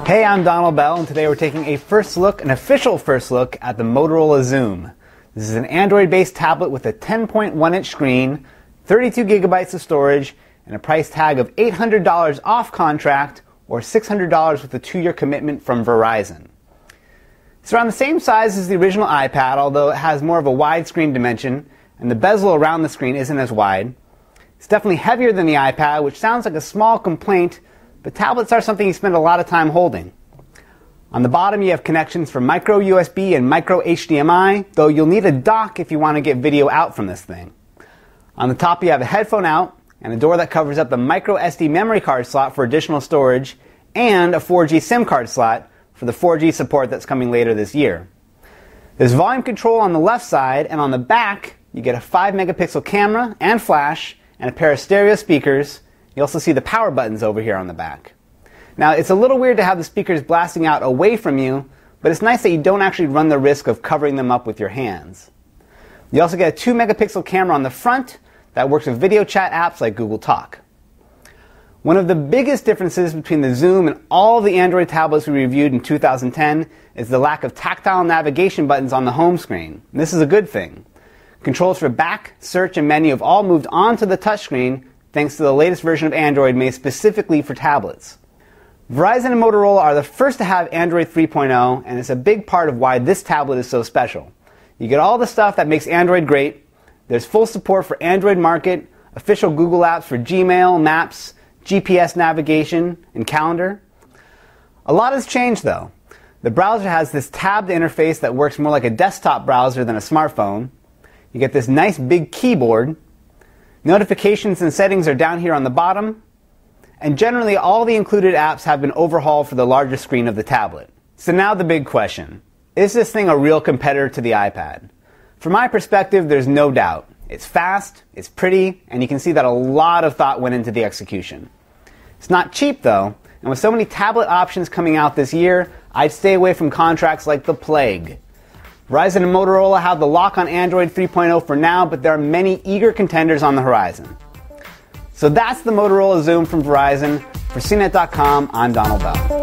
Hey, I'm Donald Bell, and today we're taking an official first look at the Motorola Xoom. This is an Android-based tablet with a 10.1-inch screen, 32 gigabytes of storage, and a price tag of $800 off contract or $600 with a 2-year commitment from Verizon. It's around the same size as the original iPad, although it has more of a widescreen dimension, and the bezel around the screen isn't as wide. It's definitely heavier than the iPad, which sounds like a small complaint, but tablets are something you spend a lot of time holding. On the bottom you have connections for micro USB and micro HDMI, though you'll need a dock if you want to get video out from this thing. On the top you have a headphone out, and a door that covers up the micro SD memory card slot for additional storage, and a 4G SIM card slot for the 4G support that's coming later this year. There's volume control on the left side, and on the back you get a 5 megapixel camera and flash, and a pair of stereo speakers. You also see the power buttons over here on the back. Now, it's a little weird to have the speakers blasting out away from you, but it's nice that you don't actually run the risk of covering them up with your hands. You also get a 2 megapixel camera on the front that works with video chat apps like Google Talk. One of the biggest differences between the Xoom and all of the Android tablets we reviewed in 2010 is the lack of tactile navigation buttons on the home screen. And this is a good thing. Controls for back, search, and menu have all moved onto the touchscreen thanks to the latest version of Android made specifically for tablets. Verizon and Motorola are the first to have Android 3.0, and it's a big part of why this tablet is so special. You get all the stuff that makes Android great. There's full support for Android Market, official Google apps for Gmail, Maps, GPS navigation, and calendar. A lot has changed though. The browser has this tabbed interface that works more like a desktop browser than a smartphone. You get this nice big keyboard. Notifications and settings are down here on the bottom, and generally all the included apps have been overhauled for the larger screen of the tablet. So now the big question. Is this thing a real competitor to the iPad? From my perspective, there's no doubt. It's fast, it's pretty, and you can see that a lot of thought went into the execution. It's not cheap though, and with so many tablet options coming out this year, I'd stay away from contracts like the plague. Verizon and Motorola have the lock on Android 3.0 for now, but there are many eager contenders on the horizon. So that's the Motorola Xoom from Verizon. For CNET.com, I'm Donald Bell.